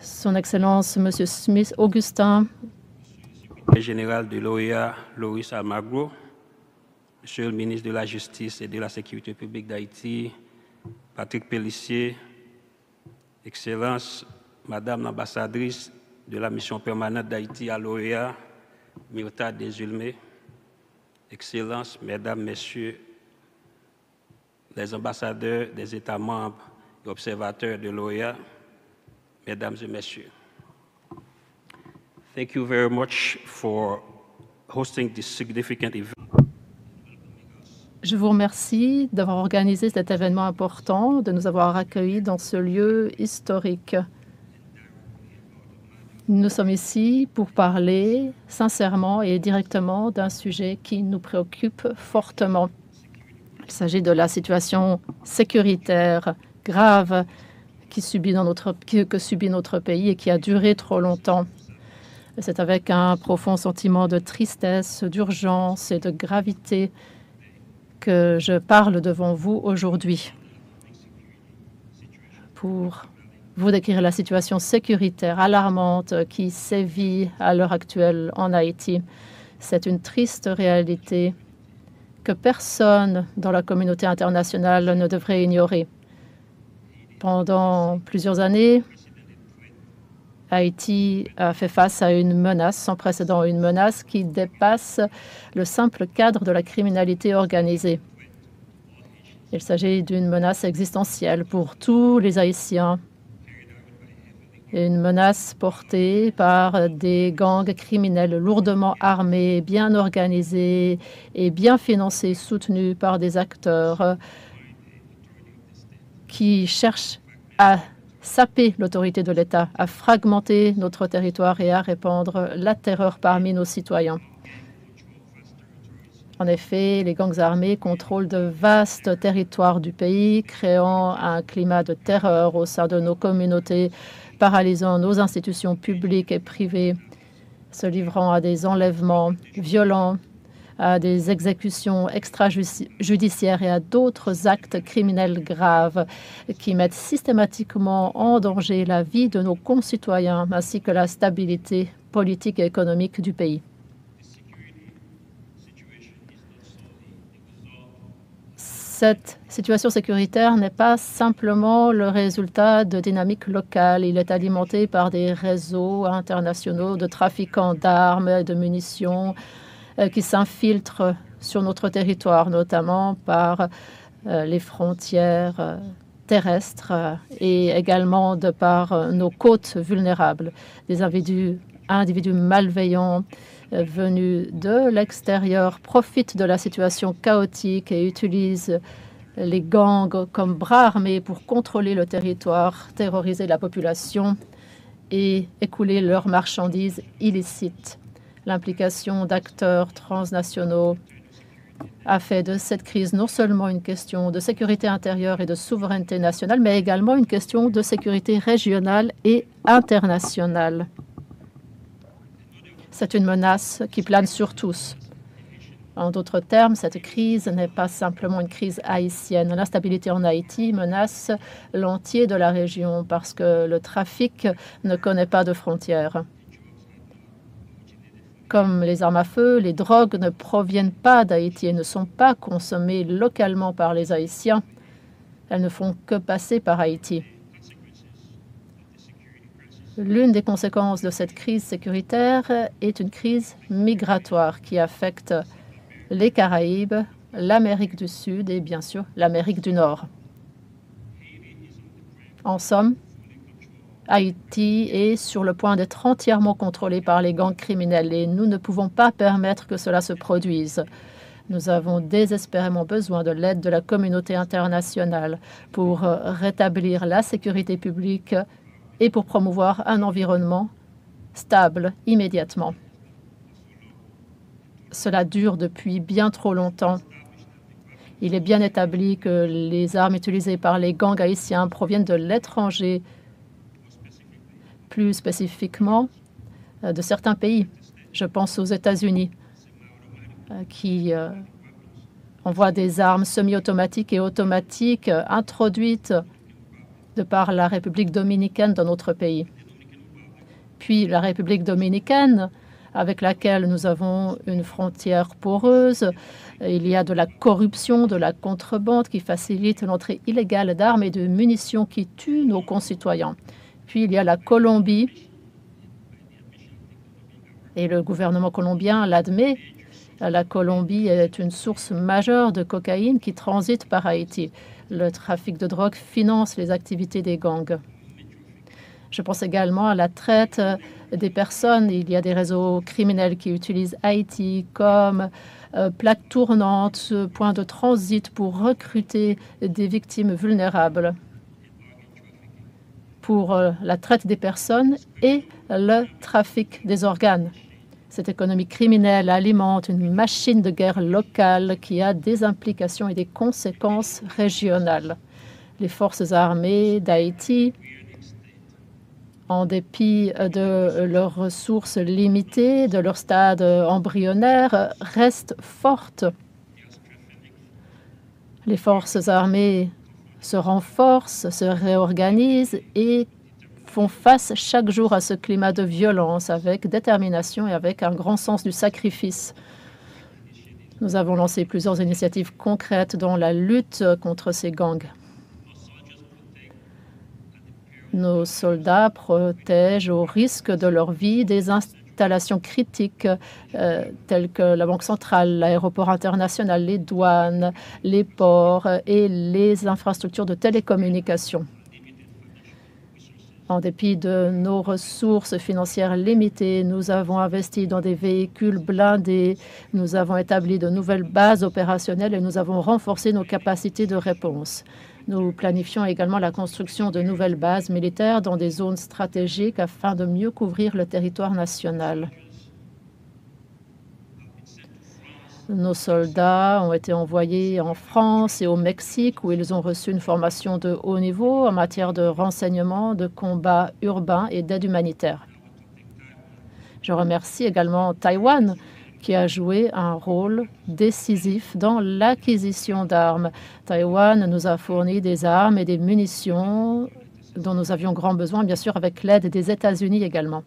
Son Excellence, Monsieur Smith Augustin, le général de l'OEA, Loris Almagro, Monsieur le ministre de la Justice et de la Sécurité publique d'Haïti, Patrick Pellissier, Excellence, Madame l'ambassadrice de la mission permanente d'Haïti à l'OEA, Myrta Desulmé, Excellences, Mesdames, Messieurs, les ambassadeurs des États membres et observateurs de l'OEA, Mesdames et Messieurs. Thank you very much for hosting this significant event. je vous remercie d'avoir organisé cet événement important, de nous avoir accueillis dans ce lieu historique. Nous sommes ici pour parler sincèrement et directement d'un sujet qui nous préoccupe fortement. Il s'agit de la situation sécuritaire grave que subit notre pays et qui a duré trop longtemps. C'est avec un profond sentiment de tristesse, d'urgence et de gravité que je parle devant vous aujourd'hui pour vous décrire la situation sécuritaire alarmante qui sévit à l'heure actuelle en Haïti. C'est une triste réalité que personne dans la communauté internationale ne devrait ignorer. Pendant plusieurs années, Haïti a fait face à une menace sans précédent, une menace qui dépasse le simple cadre de la criminalité organisée. Il s'agit d'une menace existentielle pour tous les Haïtiens, une menace portée par des gangs criminels lourdement armés, bien organisés et bien financés, soutenus par des acteurs qui cherchent à saper l'autorité de l'État, à fragmenter notre territoire et à répandre la terreur parmi nos citoyens. En effet, les gangs armés contrôlent de vastes territoires du pays, créant un climat de terreur au sein de nos communautés, paralysant nos institutions publiques et privées, se livrant à des enlèvements violents, à des exécutions extrajudiciaires et à d'autres actes criminels graves qui mettent systématiquement en danger la vie de nos concitoyens ainsi que la stabilité politique et économique du pays. Cette situation sécuritaire n'est pas simplement le résultat de dynamiques locales. Il est alimenté par des réseaux internationaux de trafiquants d'armes et de munitions qui s'infiltrent sur notre territoire, notamment par les frontières terrestres et également de par nos côtes vulnérables. Des individus malveillants venus de l'extérieur profitent de la situation chaotique et utilisent les gangs comme bras armés pour contrôler le territoire, terroriser la population et écouler leurs marchandises illicites. L'implication d'acteurs transnationaux a fait de cette crise non seulement une question de sécurité intérieure et de souveraineté nationale, mais également une question de sécurité régionale et internationale. C'est une menace qui plane sur tous. En d'autres termes, cette crise n'est pas simplement une crise haïtienne. L'instabilité en Haïti menace l'entier de la région parce que le trafic ne connaît pas de frontières. Comme les armes à feu, les drogues ne proviennent pas d'Haïti et ne sont pas consommées localement par les Haïtiens. Elles ne font que passer par Haïti. L'une des conséquences de cette crise sécuritaire est une crise migratoire qui affecte les Caraïbes, l'Amérique du Sud et bien sûr l'Amérique du Nord. En somme, Haïti est sur le point d'être entièrement contrôlé par les gangs criminels et nous ne pouvons pas permettre que cela se produise. Nous avons désespérément besoin de l'aide de la communauté internationale pour rétablir la sécurité publique et pour promouvoir un environnement stable immédiatement. Cela dure depuis bien trop longtemps. Il est bien établi que les armes utilisées par les gangs haïtiens proviennent de l'étranger, plus spécifiquement de certains pays. Je pense aux États-Unis qui envoient des armes semi-automatiques et automatiques introduites de par la République dominicaine dans notre pays. Puis la République dominicaine, avec laquelle nous avons une frontière poreuse. Il y a de la corruption, de la contrebande qui facilite l'entrée illégale d'armes et de munitions qui tuent nos concitoyens. Puis il y a la Colombie, et le gouvernement colombien l'admet. La Colombie est une source majeure de cocaïne qui transite par Haïti. Le trafic de drogue finance les activités des gangs. Je pense également à la traite des personnes. Il y a des réseaux criminels qui utilisent Haïti comme plaque tournante, point de transit pour recruter des victimes vulnérables pour la traite des personnes et le trafic des organes. Cette économie criminelle alimente une machine de guerre locale qui a des implications et des conséquences régionales. Les forces armées d'Haïti, en dépit de leurs ressources limitées, de leur stade embryonnaire, restent fortes. Les forces armées se renforcent, se réorganisent et font face chaque jour à ce climat de violence avec détermination et avec un grand sens du sacrifice. Nous avons lancé plusieurs initiatives concrètes dans la lutte contre ces gangs. Nos soldats protègent au risque de leur vie des installations critiques telles que la Banque centrale, l'aéroport international, les douanes, les ports et les infrastructures de télécommunications. En dépit de nos ressources financières limitées, nous avons investi dans des véhicules blindés, nous avons établi de nouvelles bases opérationnelles et nous avons renforcé nos capacités de réponse. Nous planifions également la construction de nouvelles bases militaires dans des zones stratégiques afin de mieux couvrir le territoire national. Nos soldats ont été envoyés en France et au Mexique où ils ont reçu une formation de haut niveau en matière de renseignement, de combat urbain et d'aide humanitaire. Je remercie également Taïwan qui a joué un rôle décisif dans l'acquisition d'armes. Taïwan nous a fourni des armes et des munitions dont nous avions grand besoin, bien sûr avec l'aide des États-Unis également.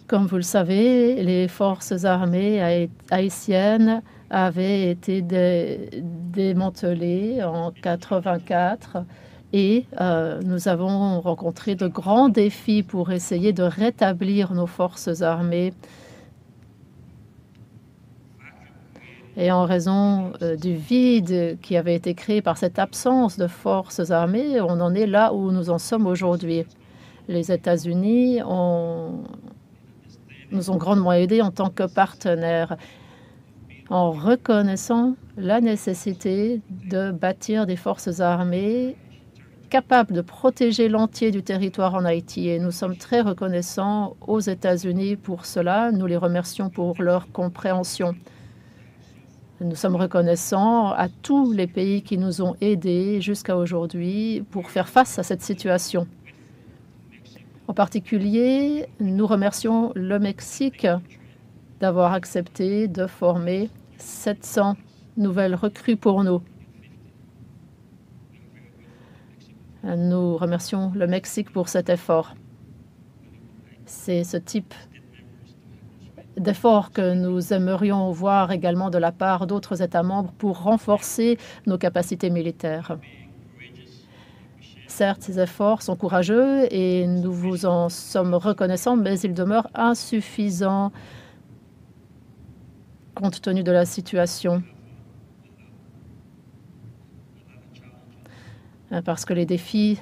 Comme vous le savez, les forces armées haïtiennes avaient été démantelées en 1984 et nous avons rencontré de grands défis pour essayer de rétablir nos forces armées. Et en raison du vide qui avait été créé par cette absence de forces armées, on en est là où nous en sommes aujourd'hui. Les États-Unis nous ont grandement aidés en tant que partenaires en reconnaissant la nécessité de bâtir des forces armées capables de protéger l'entier du territoire en Haïti. Et nous sommes très reconnaissants aux États-Unis pour cela. Nous les remercions pour leur compréhension. Nous sommes reconnaissants à tous les pays qui nous ont aidés jusqu'à aujourd'hui pour faire face à cette situation. En particulier, nous remercions le Mexique d'avoir accepté de former 700 nouvelles recrues pour nous. Nous remercions le Mexique pour cet effort. C'est ce type d'effort que nous aimerions voir également de la part d'autres États membres pour renforcer nos capacités militaires. Certes, ces efforts sont courageux et nous vous en sommes reconnaissants, mais ils demeurent insuffisants compte tenu de la situation. Parce que les défis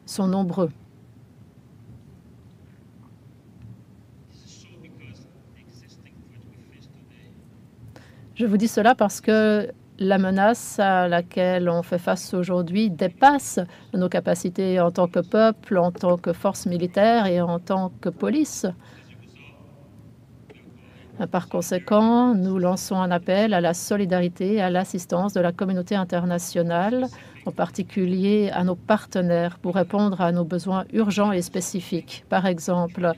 sont nombreux. Je vous dis cela parce que la menace à laquelle on fait face aujourd'hui dépasse nos capacités en tant que peuple, en tant que force militaire et en tant que police. Par conséquent, nous lançons un appel à la solidarité et à l'assistance de la communauté internationale, en particulier à nos partenaires, pour répondre à nos besoins urgents et spécifiques. Par exemple,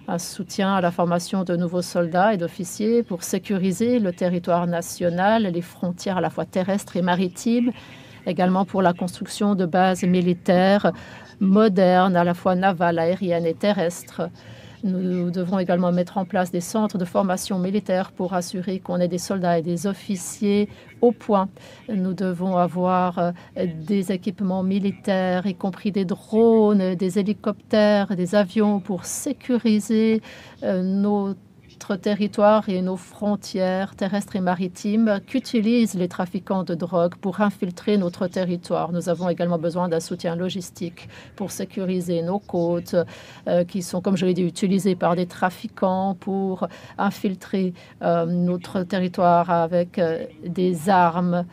un soutien à la formation de nouveaux soldats et d'officiers pour sécuriser le territoire national, les frontières à la fois terrestres et maritimes, également pour la construction de bases militaires moderne, à la fois navale, aérienne et terrestre. Nous devrons également mettre en place des centres de formation militaire pour assurer qu'on ait des soldats et des officiers au point. Nous devons avoir des équipements militaires, y compris des drones, des hélicoptères, des avions pour sécuriser notre territoire et nos frontières terrestres et maritimes qu'utilisent les trafiquants de drogue pour infiltrer notre territoire. Nous avons également besoin d'un soutien logistique pour sécuriser nos côtes qui sont, comme je l'ai dit, utilisées par des trafiquants pour infiltrer notre territoire avec des armes.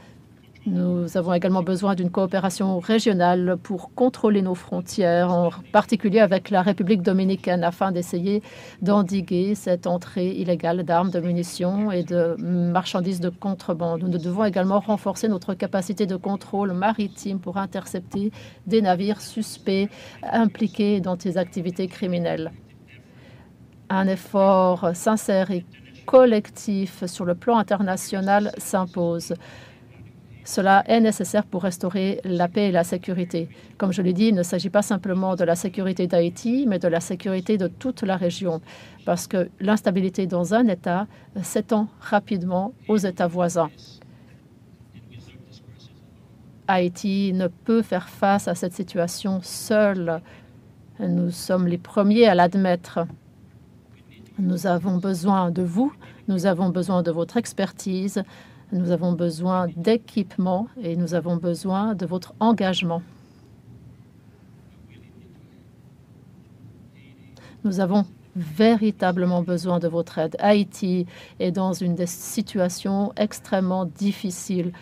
Nous avons également besoin d'une coopération régionale pour contrôler nos frontières, en particulier avec la République dominicaine, afin d'essayer d'endiguer cette entrée illégale d'armes, de munitions et de marchandises de contrebande. Nous devons également renforcer notre capacité de contrôle maritime pour intercepter des navires suspects impliqués dans ces activités criminelles. Un effort sincère et collectif sur le plan international s'impose. Cela est nécessaire pour restaurer la paix et la sécurité. Comme je l'ai dit, il ne s'agit pas simplement de la sécurité d'Haïti, mais de la sécurité de toute la région, parce que l'instabilité dans un État s'étend rapidement aux États voisins. Haïti ne peut faire face à cette situation seule. Nous sommes les premiers à l'admettre. Nous avons besoin de vous, nous avons besoin de votre expertise, nous avons besoin d'équipements et nous avons besoin de votre engagement. Nous avons véritablement besoin de votre aide. Haïti est dans une situation extrêmement difficile.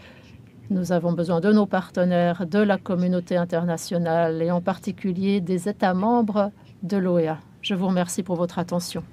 Nous avons besoin de nos partenaires, de la communauté internationale et en particulier des États membres de l'OEA. Je vous remercie pour votre attention.